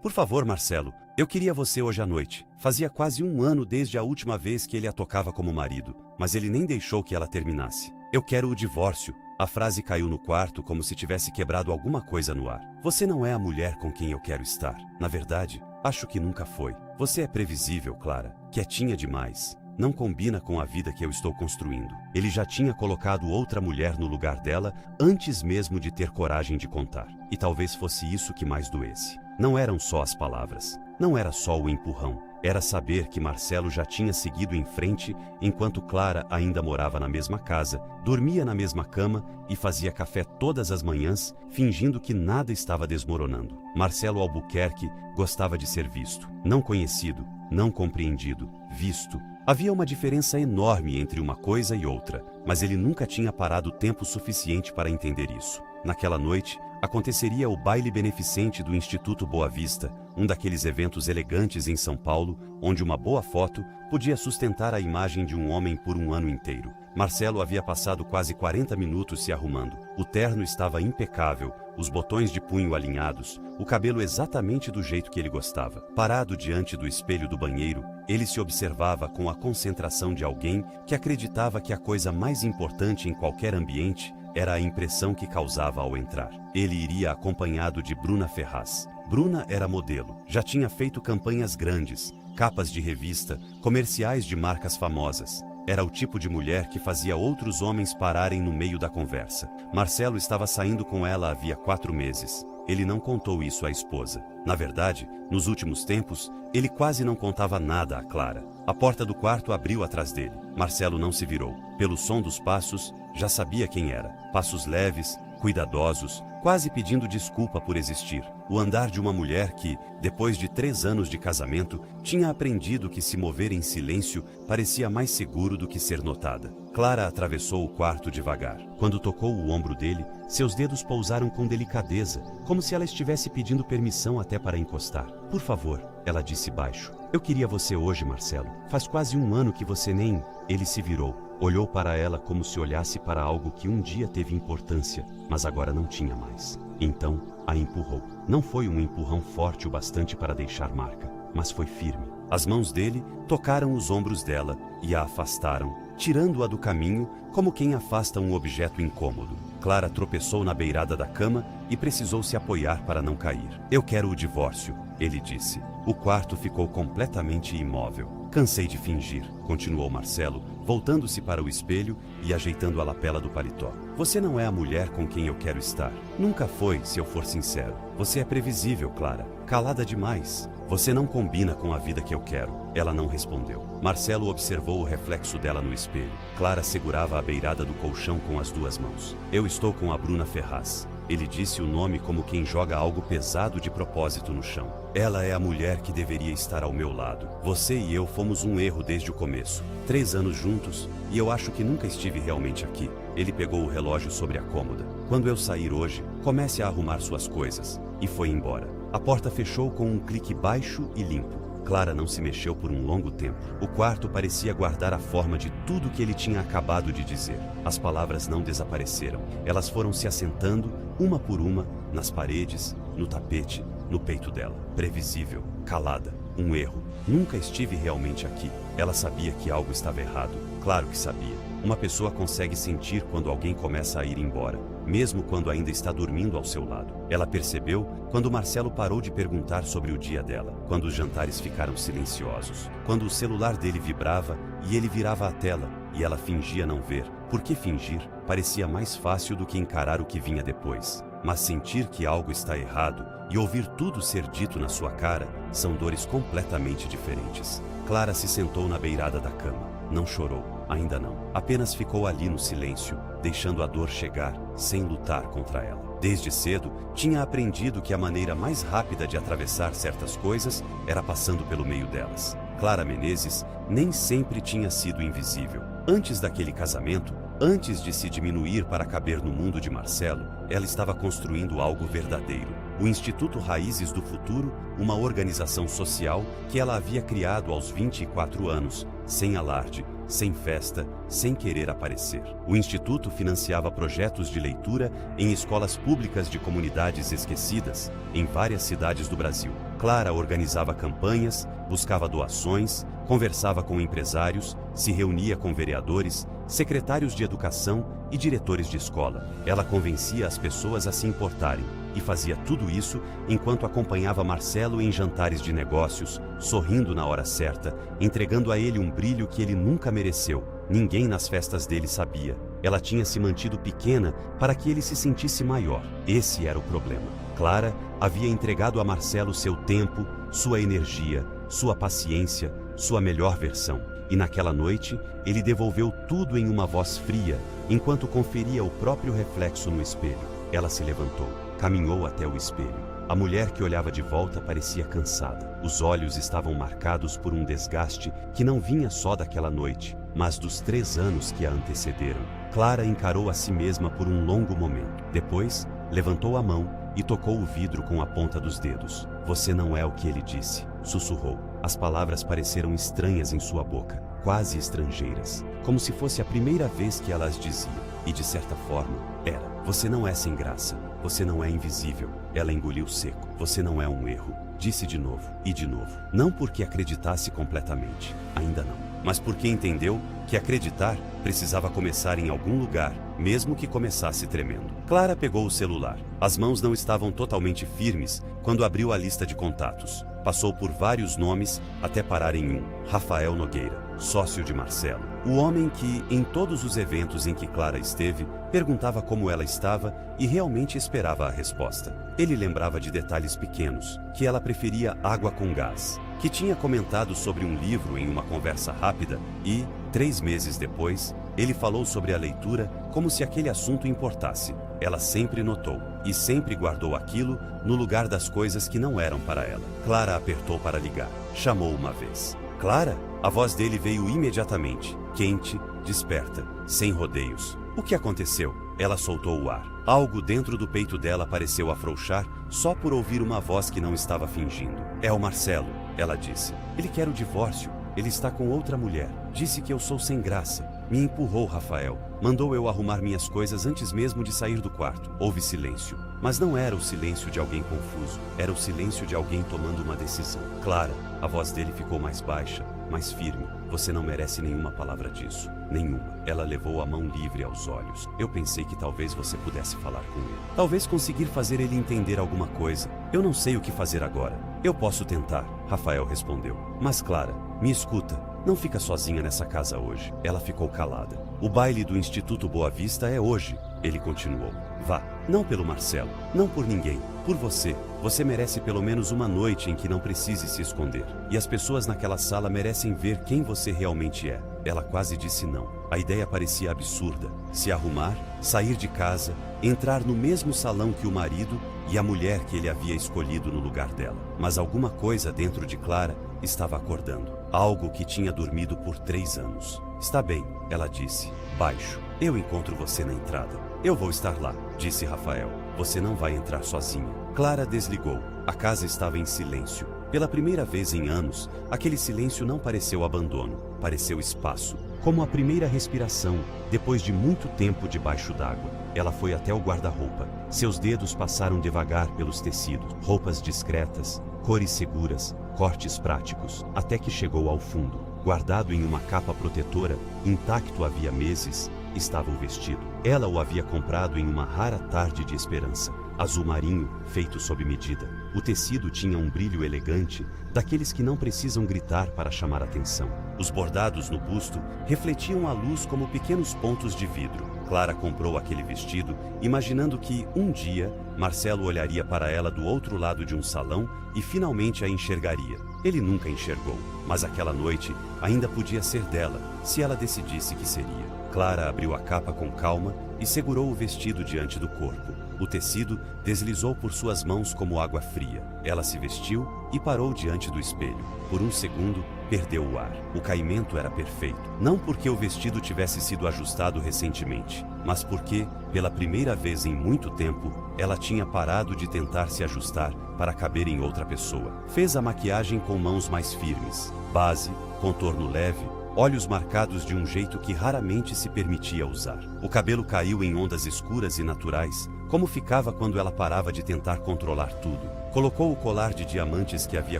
Por favor, Marcelo, eu queria você hoje à noite. Fazia quase um ano desde a última vez que ele a tocava como marido, mas ele nem deixou que ela terminasse. Eu quero o divórcio. A frase caiu no quarto como se tivesse quebrado alguma coisa no ar. Você não é a mulher com quem eu quero estar. Na verdade, acho que nunca foi. Você é previsível, Clara. Quietinha demais. Não combina com a vida que eu estou construindo. Ele já tinha colocado outra mulher no lugar dela antes mesmo de ter coragem de contar. E talvez fosse isso que mais doesse. Não eram só as palavras. Não era só o empurrão. Era saber que Marcelo já tinha seguido em frente enquanto Clara ainda morava na mesma casa, dormia na mesma cama e fazia café todas as manhãs, fingindo que nada estava desmoronando. Marcelo Albuquerque gostava de ser visto. Não conhecido, não compreendido, visto. Havia uma diferença enorme entre uma coisa e outra, mas ele nunca tinha parado tempo suficiente para entender isso. Naquela noite, aconteceria o baile beneficente do Instituto Boa Vista, um daqueles eventos elegantes em São Paulo, onde uma boa foto podia sustentar a imagem de um homem por um ano inteiro. Marcelo havia passado quase 40 minutos se arrumando. O terno estava impecável, os botões de punho alinhados, o cabelo exatamente do jeito que ele gostava. Parado diante do espelho do banheiro, ele se observava com a concentração de alguém que acreditava que a coisa mais importante em qualquer ambiente era a impressão que causava ao entrar. Ele iria acompanhado de Bruna Ferraz. Bruna era modelo, já tinha feito campanhas grandes, capas de revista, comerciais de marcas famosas. Era o tipo de mulher que fazia outros homens pararem no meio da conversa. Marcelo estava saindo com ela havia 4 meses. Ele não contou isso à esposa. Na verdade, nos últimos tempos, ele quase não contava nada a Clara. A porta do quarto abriu atrás dele. Marcelo não se virou. Pelo som dos passos, já sabia quem era. Passos leves, cuidadosos, quase pedindo desculpa por existir. O andar de uma mulher que, depois de 3 anos de casamento, tinha aprendido que se mover em silêncio parecia mais seguro do que ser notada. Clara atravessou o quarto devagar. Quando tocou o ombro dele, seus dedos pousaram com delicadeza, como se ela estivesse pedindo permissão até para encostar. Por favor, ela disse baixo. Eu queria você hoje, Marcelo. Faz quase um ano que você nem... Ele se virou. Olhou para ela como se olhasse para algo que um dia teve importância, mas agora não tinha mais. Então, a empurrou. Não foi um empurrão forte o bastante para deixar marca, mas foi firme. As mãos dele tocaram os ombros dela e a afastaram, tirando-a do caminho como quem afasta um objeto incômodo. Clara tropeçou na beirada da cama e precisou se apoiar para não cair. Eu quero o divórcio, ele disse. O quarto ficou completamente imóvel. Cansei de fingir, continuou Marcelo, voltando-se para o espelho e ajeitando a lapela do paletó. Você não é a mulher com quem eu quero estar. Nunca foi, se eu for sincero. Você é previsível, Clara. Calada demais. Você não combina com a vida que eu quero. Ela não respondeu. Marcelo observou o reflexo dela no espelho. Clara segurava a beirada do colchão com as 2 mãos. Eu estou com a Bruna Ferraz. Ele disse o nome como quem joga algo pesado de propósito no chão. Ela é a mulher que deveria estar ao meu lado. Você e eu fomos um erro desde o começo. 3 anos juntos e eu acho que nunca estive realmente aqui. Ele pegou o relógio sobre a cômoda. Quando eu sair hoje, comece a arrumar suas coisas. E foi embora. A porta fechou com um clique baixo e limpo. Clara não se mexeu por um longo tempo. O quarto parecia guardar a forma de tudo que ele tinha acabado de dizer. As palavras não desapareceram. Elas foram se assentando, uma por uma, nas paredes, no tapete, no peito dela. Previsível, calada, um erro. Nunca estive realmente aqui. Ela sabia que algo estava errado. Claro que sabia. Uma pessoa consegue sentir quando alguém começa a ir embora, mesmo quando ainda está dormindo ao seu lado. Ela percebeu quando Marcelo parou de perguntar sobre o dia dela, quando os jantares ficaram silenciosos, quando o celular dele vibrava e ele virava a tela e ela fingia não ver. Porque fingir parecia mais fácil do que encarar o que vinha depois. Mas sentir que algo está errado e ouvir tudo ser dito na sua cara são dores completamente diferentes. Clara se sentou na beirada da cama. Não chorou, ainda não. Apenas ficou ali no silêncio, deixando a dor chegar, sem lutar contra ela. Desde cedo, tinha aprendido que a maneira mais rápida de atravessar certas coisas era passando pelo meio delas. Clara Menezes nem sempre tinha sido invisível. Antes daquele casamento, antes de se diminuir para caber no mundo de Marcelo, ela estava construindo algo verdadeiro. O Instituto Raízes do Futuro, uma organização social que ela havia criado aos 24 anos, sem alarde, sem festa, sem querer aparecer. O Instituto financiava projetos de leitura em escolas públicas de comunidades esquecidas, em várias cidades do Brasil. Clara organizava campanhas, buscava doações, conversava com empresários, se reunia com vereadores, secretários de educação e diretores de escola. Ela convencia as pessoas a se importarem e fazia tudo isso enquanto acompanhava Marcelo em jantares de negócios, sorrindo na hora certa, entregando a ele um brilho que ele nunca mereceu. Ninguém nas festas dele sabia. Ela tinha se mantido pequena para que ele se sentisse maior. Esse era o problema. Clara havia entregado a Marcelo seu tempo, sua energia, sua paciência, sua melhor versão. E naquela noite, ele devolveu tudo em uma voz fria, enquanto conferia o próprio reflexo no espelho. Ela se levantou, caminhou até o espelho. A mulher que olhava de volta parecia cansada. Os olhos estavam marcados por um desgaste que não vinha só daquela noite, mas dos 3 anos que a antecederam. Clara encarou a si mesma por um longo momento. Depois, levantou a mão e tocou o vidro com a ponta dos dedos. "Você não é o que ele disse", sussurrou. As palavras pareceram estranhas em sua boca, quase estrangeiras, como se fosse a primeira vez que ela as dizia. E de certa forma, era. "Você não é sem graça. Você não é invisível." Ela engoliu seco. "Você não é um erro." Disse de novo e de novo. Não porque acreditasse completamente, ainda não, mas porque entendeu que acreditar precisava começar em algum lugar, mesmo que começasse tremendo. Clara pegou o celular. As mãos não estavam totalmente firmes quando abriu a lista de contatos. Passou por vários nomes até parar em um: Rafael Nogueira, sócio de Marcelo. O homem que, em todos os eventos em que Clara esteve, perguntava como ela estava e realmente esperava a resposta. Ele lembrava de detalhes pequenos, que ela preferia água com gás, que tinha comentado sobre um livro em uma conversa rápida e, 3 meses depois, ele falou sobre a leitura como se aquele assunto importasse. Ela sempre notou e sempre guardou aquilo no lugar das coisas que não eram para ela. Clara apertou para ligar. Chamou uma vez. "Clara?" A voz dele veio imediatamente, quente, desperta, sem rodeios. "O que aconteceu?" Ela soltou o ar. Algo dentro do peito dela pareceu afrouxar só por ouvir uma voz que não estava fingindo. "É o Marcelo", ela disse. "Ele quer o divórcio. Ele está com outra mulher. Disse que eu sou sem graça. Me empurrou, Rafael. Mandou eu arrumar minhas coisas antes mesmo de sair do quarto." Houve silêncio. Mas não era o silêncio de alguém confuso. Era o silêncio de alguém tomando uma decisão. "Clara", a voz dele ficou mais baixa, mais firme. "Você não merece nenhuma palavra disso. Nenhuma." Ela levou a mão livre aos olhos. "Eu pensei que talvez você pudesse falar com ele. Talvez conseguir fazer ele entender alguma coisa. Eu não sei o que fazer agora." "Eu posso tentar", Rafael respondeu. "Mas Clara, me escuta. Não fica sozinha nessa casa hoje." Ela ficou calada. "O baile do Instituto Boa Vista é hoje", ele continuou. "Vá. Não pelo Marcelo. Não por ninguém. Por você. Você merece pelo menos uma noite em que não precise se esconder. E as pessoas naquela sala merecem ver quem você realmente é." Ela quase disse não. A ideia parecia absurda. Se arrumar, sair de casa, entrar no mesmo salão que o marido e a mulher que ele havia escolhido no lugar dela. Mas alguma coisa dentro de Clara estava acordando. Algo que tinha dormido por 3 anos. "Está bem", ela disse, baixo. "Eu encontro você na entrada." "Eu vou estar lá", disse Rafael. "Você não vai entrar sozinha." Clara desligou. A casa estava em silêncio. Pela primeira vez em anos, aquele silêncio não pareceu abandono, pareceu espaço, como a primeira respiração, depois de muito tempo debaixo d'água. Ela foi até o guarda-roupa. Seus dedos passaram devagar pelos tecidos, roupas discretas, cores seguras, cortes práticos, até que chegou ao fundo. Guardado em uma capa protetora, intacto havia meses, estava o vestido. Ela o havia comprado em uma rara tarde de esperança. Azul marinho, feito sob medida. O tecido tinha um brilho elegante, daqueles que não precisam gritar para chamar atenção. Os bordados no busto refletiam a luz como pequenos pontos de vidro. Clara comprou aquele vestido, imaginando que, um dia, Marcelo olharia para ela do outro lado de um salão e finalmente a enxergaria. Ele nunca enxergou, mas aquela noite ainda podia ser dela, se ela decidisse que seria. Clara abriu a capa com calma e segurou o vestido diante do corpo. O tecido deslizou por suas mãos como água fria. Ela se vestiu e parou diante do espelho. Por um segundo, perdeu o ar. O caimento era perfeito. Não porque o vestido tivesse sido ajustado recentemente, mas porque, pela primeira vez em muito tempo, ela tinha parado de tentar se ajustar para caber em outra pessoa. Fez a maquiagem com mãos mais firmes. Base, contorno leve, olhos marcados de um jeito que raramente se permitia usar. O cabelo caiu em ondas escuras e naturais, como ficava quando ela parava de tentar controlar tudo. Colocou o colar de diamantes que havia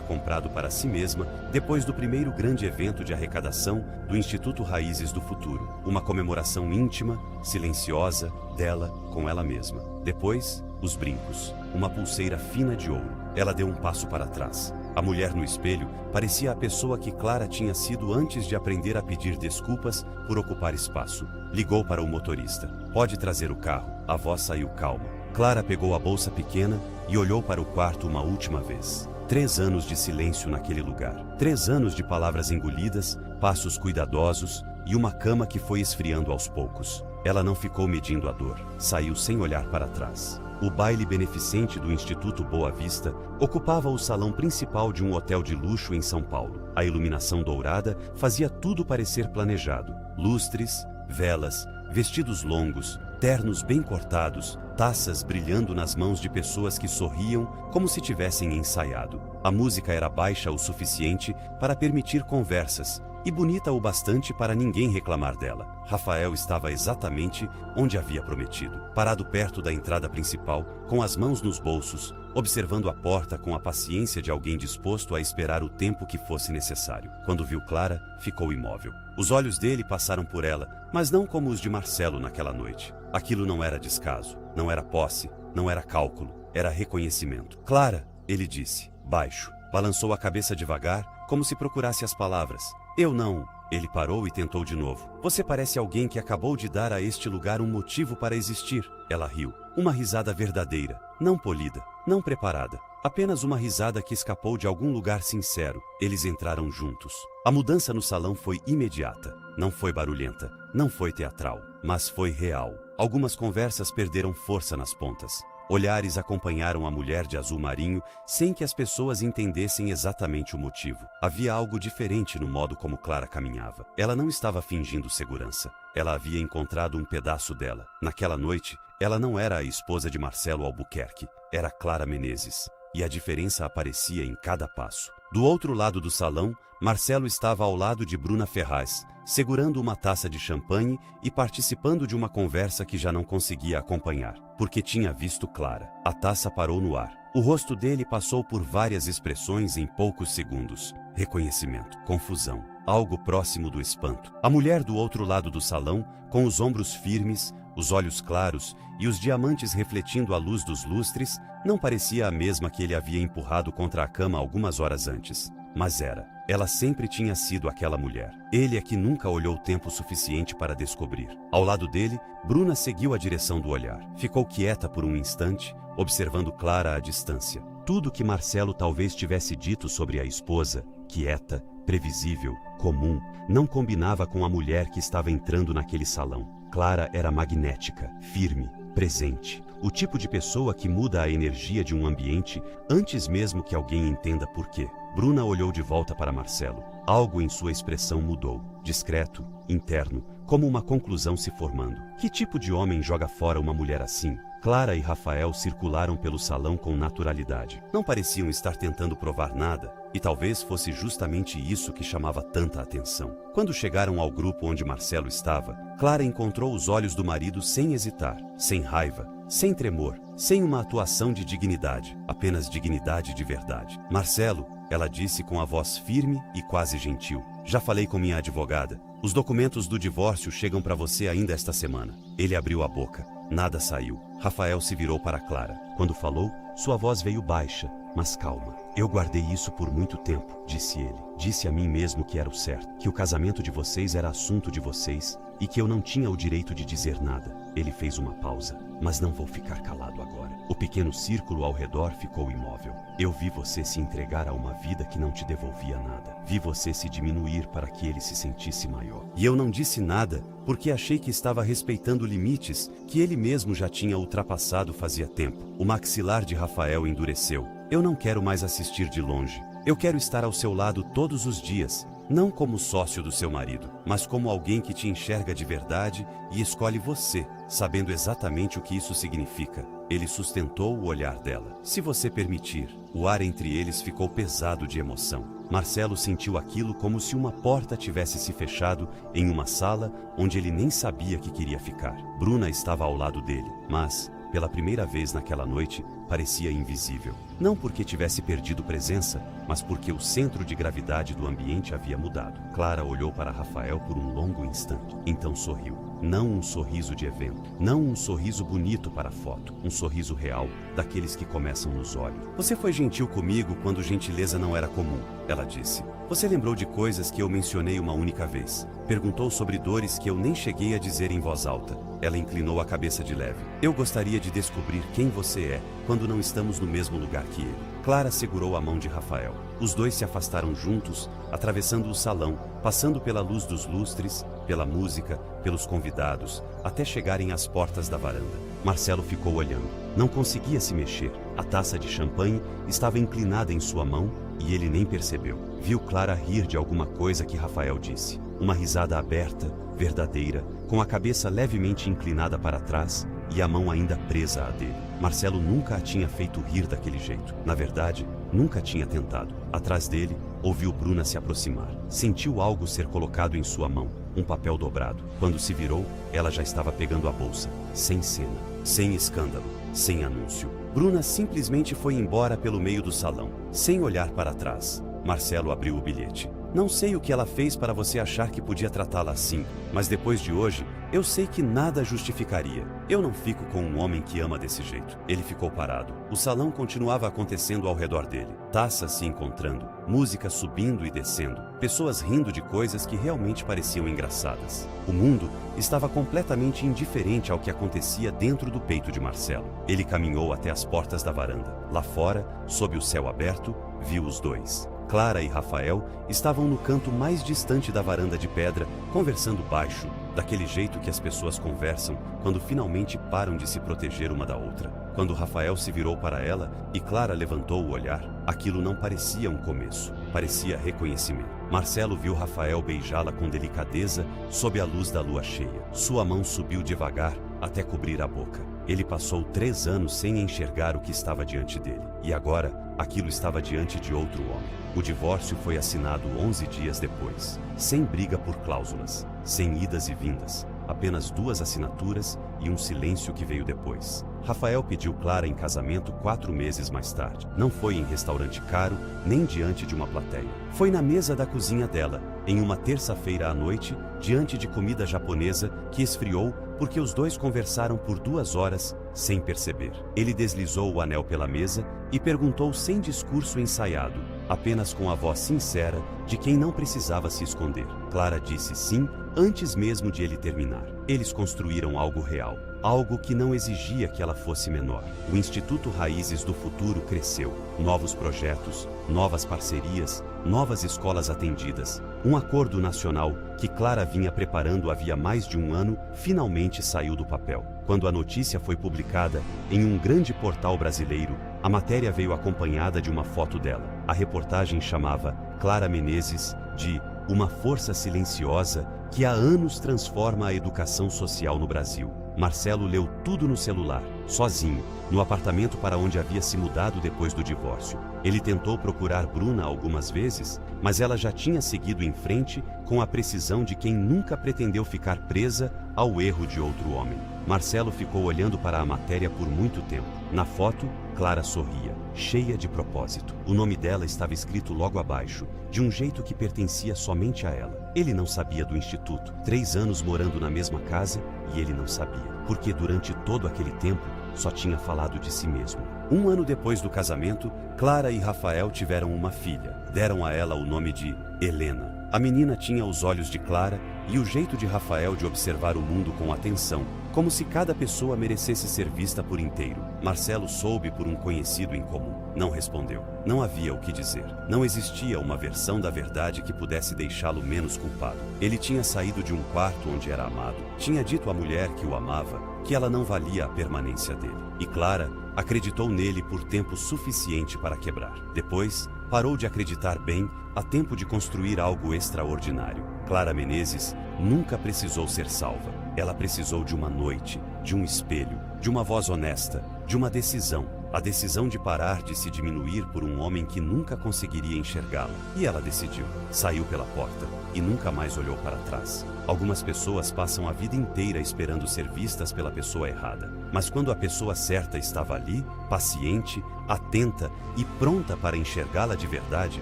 comprado para si mesma depois do primeiro grande evento de arrecadação do Instituto Raízes do Futuro. Uma comemoração íntima, silenciosa, dela com ela mesma. Depois, os brincos. Uma pulseira fina de ouro. Ela deu um passo para trás. A mulher no espelho parecia a pessoa que Clara tinha sido antes de aprender a pedir desculpas por ocupar espaço. Ligou para o motorista. Pode trazer o carro. A voz saiu calma. Clara pegou a bolsa pequena e olhou para o quarto uma última vez. 3 anos de silêncio naquele lugar. 3 anos de palavras engolidas, passos cuidadosos e uma cama que foi esfriando aos poucos. Ela não ficou medindo a dor. Saiu sem olhar para trás. O baile beneficente do Instituto Boa Vista ocupava o salão principal de um hotel de luxo em São Paulo. A iluminação dourada fazia tudo parecer planejado. Lustres, velas, vestidos longos, ternos bem cortados, taças brilhando nas mãos de pessoas que sorriam como se tivessem ensaiado. A música era baixa o suficiente para permitir conversas e bonita o bastante para ninguém reclamar dela. Rafael estava exatamente onde havia prometido, parado perto da entrada principal, com as mãos nos bolsos, observando a porta com a paciência de alguém disposto a esperar o tempo que fosse necessário. Quando viu Clara, ficou imóvel. Os olhos dele passaram por ela, mas não como os de Marcelo naquela noite. Aquilo não era descaso, não era posse, não era cálculo, era reconhecimento. Clara, ele disse, baixo. Balançou a cabeça devagar, como se procurasse as palavras. Eu não. Ele parou e tentou de novo. Você parece alguém que acabou de dar a este lugar um motivo para existir. Ela riu. Uma risada verdadeira, não polida, não preparada. Apenas uma risada que escapou de algum lugar sincero. Eles entraram juntos. A mudança no salão foi imediata. Não foi barulhenta, não foi teatral, mas foi real. Algumas conversas perderam força nas pontas. Olhares acompanharam a mulher de azul marinho sem que as pessoas entendessem exatamente o motivo. Havia algo diferente no modo como Clara caminhava. Ela não estava fingindo segurança. Ela havia encontrado um pedaço dela. Naquela noite, ela não era a esposa de Marcelo Albuquerque. Era Clara Menezes. E a diferença aparecia em cada passo. Do outro lado do salão, Marcelo estava ao lado de Bruna Ferraz, segurando uma taça de champanhe e participando de uma conversa que já não conseguia acompanhar, porque tinha visto Clara. A taça parou no ar. O rosto dele passou por várias expressões em poucos segundos. Reconhecimento, confusão, algo próximo do espanto. A mulher do outro lado do salão, com os ombros firmes, os olhos claros e os diamantes refletindo a luz dos lustres, não parecia a mesma que ele havia empurrado contra a cama algumas horas antes. Mas era. Ela sempre tinha sido aquela mulher. Ele é que nunca olhou tempo suficiente para descobrir. Ao lado dele, Bruna seguiu a direção do olhar. Ficou quieta por um instante, observando Clara à distância. Tudo que Marcelo talvez tivesse dito sobre a esposa, quieta, previsível, comum, não combinava com a mulher que estava entrando naquele salão. Clara era magnética, firme, presente. O tipo de pessoa que muda a energia de um ambiente antes mesmo que alguém entenda por quê. Bruna olhou de volta para Marcelo. Algo em sua expressão mudou. Discreto, interno, como uma conclusão se formando. Que tipo de homem joga fora uma mulher assim? Clara e Rafael circularam pelo salão com naturalidade. Não pareciam estar tentando provar nada, e talvez fosse justamente isso que chamava tanta atenção. Quando chegaram ao grupo onde Marcelo estava, Clara encontrou os olhos do marido sem hesitar, sem raiva, sem tremor, sem uma atuação de dignidade, apenas dignidade de verdade. Marcelo, ela disse com a voz firme e quase gentil. Já falei com minha advogada. Os documentos do divórcio chegam para você ainda esta semana. Ele abriu a boca. Nada saiu. Rafael se virou para Clara. Quando falou, sua voz veio baixa, mas calma. Eu guardei isso por muito tempo, disse ele. Disse a mim mesmo que era o certo, que o casamento de vocês era assunto de vocês e que eu não tinha o direito de dizer nada. Ele fez uma pausa. Mas não vou ficar calado agora. O pequeno círculo ao redor ficou imóvel. Eu vi você se entregar a uma vida que não te devolvia nada. Vi você se diminuir para que ele se sentisse maior. E eu não disse nada porque achei que estava respeitando limites que ele mesmo já tinha ultrapassado fazia tempo. O maxilar de Rafael endureceu. Eu não quero mais assistir de longe. Eu quero estar ao seu lado todos os dias, não como sócio do seu marido, mas como alguém que te enxerga de verdade e escolhe você, sabendo exatamente o que isso significa. Ele sustentou o olhar dela. Se você permitir, o ar entre eles ficou pesado de emoção. Marcelo sentiu aquilo como se uma porta tivesse se fechado em uma sala onde ele nem sabia que queria ficar. Bruna estava ao lado dele, mas, pela primeira vez naquela noite, parecia invisível. Não porque tivesse perdido presença, mas porque o centro de gravidade do ambiente havia mudado. Clara olhou para Rafael por um longo instante, então sorriu. Não um sorriso de evento, não um sorriso bonito para a foto, um sorriso real, daqueles que começam nos olhos. Você foi gentil comigo quando gentileza não era comum, ela disse. Você lembrou de coisas que eu mencionei uma única vez. Perguntou sobre dores que eu nem cheguei a dizer em voz alta. Ela inclinou a cabeça de leve. Eu gostaria de descobrir quem você é quando não estamos no mesmo lugar que ele. Clara segurou a mão de Rafael. Os dois se afastaram juntos, atravessando o salão, passando pela luz dos lustres, pela música, pelos convidados, até chegarem às portas da varanda. Marcelo ficou olhando. Não conseguia se mexer. A taça de champanhe estava inclinada em sua mão e ele nem percebeu. Viu Clara rir de alguma coisa que Rafael disse. Uma risada aberta, verdadeira, com a cabeça levemente inclinada para trás e a mão ainda presa à dele. Marcelo nunca a tinha feito rir daquele jeito. Na verdade, nunca tinha tentado. Atrás dele, ouviu Bruna se aproximar. Sentiu algo ser colocado em sua mão, um papel dobrado. Quando se virou, ela já estava pegando a bolsa. Sem cena, sem escândalo, sem anúncio. Bruna simplesmente foi embora pelo meio do salão, sem olhar para trás. Marcelo abriu o bilhete. Não sei o que ela fez para você achar que podia tratá-la assim, mas depois de hoje, eu sei que nada justificaria. Eu não fico com um homem que ama desse jeito. Ele ficou parado. O salão continuava acontecendo ao redor dele. Taças se encontrando, música subindo e descendo, pessoas rindo de coisas que realmente pareciam engraçadas. O mundo estava completamente indiferente ao que acontecia dentro do peito de Marcelo. Ele caminhou até as portas da varanda. Lá fora, sob o céu aberto, viu os dois. Clara e Rafael estavam no canto mais distante da varanda de pedra, conversando baixo, daquele jeito que as pessoas conversam quando finalmente param de se proteger uma da outra. Quando Rafael se virou para ela e Clara levantou o olhar, aquilo não parecia um começo, parecia reconhecimento. Marcelo viu Rafael beijá-la com delicadeza sob a luz da lua cheia. Sua mão subiu devagar até cobrir a boca. Ele passou 3 anos sem enxergar o que estava diante dele. E agora, aquilo estava diante de outro homem. O divórcio foi assinado 11 dias depois, sem briga por cláusulas, sem idas e vindas, apenas 2 assinaturas e um silêncio que veio depois. Rafael pediu Clara em casamento 4 meses mais tarde. Não foi em restaurante caro, nem diante de uma plateia. Foi na mesa da cozinha dela, em uma terça-feira à noite, diante de comida japonesa que esfriou porque os dois conversaram por 2 horas sem perceber. Ele deslizou o anel pela mesa e perguntou sem discurso ensaiado, apenas com a voz sincera de quem não precisava se esconder. Clara disse sim antes mesmo de ele terminar. Eles construíram algo real, algo que não exigia que ela fosse menor. O Instituto Raízes do Futuro cresceu. Novos projetos, novas parcerias, novas escolas atendidas. Um acordo nacional que Clara vinha preparando havia mais de 1 ano finalmente saiu do papel. Quando a notícia foi publicada em um grande portal brasileiro, a matéria veio acompanhada de uma foto dela. A reportagem chamava Clara Menezes de uma força silenciosa que há anos transforma a educação social no Brasil. Marcelo leu tudo no celular, sozinho, no apartamento para onde havia se mudado depois do divórcio. Ele tentou procurar Bruna algumas vezes, mas ela já tinha seguido em frente com a precisão de quem nunca pretendeu ficar presa ao erro de outro homem. Marcelo ficou olhando para a matéria por muito tempo. Na foto, Clara sorria, cheia de propósito. O nome dela estava escrito logo abaixo, de um jeito que pertencia somente a ela. Ele não sabia do instituto. 3 anos morando na mesma casa e ele não sabia, porque durante todo aquele tempo só tinha falado de si mesmo. 1 ano depois do casamento, Clara e Rafael tiveram uma filha. Deram a ela o nome de Helena. A menina tinha os olhos de Clara e o jeito de Rafael de observar o mundo com atenção, como se cada pessoa merecesse ser vista por inteiro. Marcelo soube por um conhecido em comum. Não respondeu. Não havia o que dizer. Não existia uma versão da verdade que pudesse deixá-lo menos culpado. Ele tinha saído de um quarto onde era amado. Tinha dito à mulher que o amava que ela não valia a permanência dele. E Clara acreditou nele por tempo suficiente para quebrar. Depois, parou de acreditar bem a tempo de construir algo extraordinário. Clara Menezes nunca precisou ser salva. Ela precisou de uma noite, de um espelho, de uma voz honesta, de uma decisão. A decisão de parar de se diminuir por um homem que nunca conseguiria enxergá-la. E ela decidiu. Saiu pela porta e nunca mais olhou para trás. Algumas pessoas passam a vida inteira esperando ser vistas pela pessoa errada. Mas quando a pessoa certa estava ali, paciente, atenta e pronta para enxergá-la de verdade,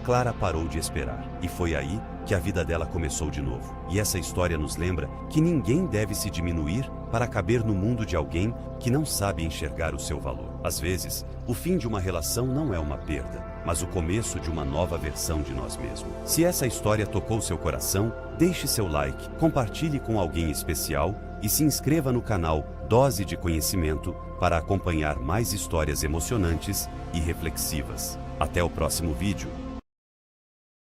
Clara parou de esperar. E foi aí que a vida dela começou de novo. E essa história nos lembra que ninguém deve se diminuir para caber no mundo de alguém que não sabe enxergar o seu valor. Às vezes, o fim de uma relação não é uma perda, mas o começo de uma nova versão de nós mesmos. Se essa história tocou seu coração, deixe seu like, compartilhe com alguém especial e se inscreva no canal Dose de Conhecimento para acompanhar mais histórias emocionantes e reflexivas. Até o próximo vídeo.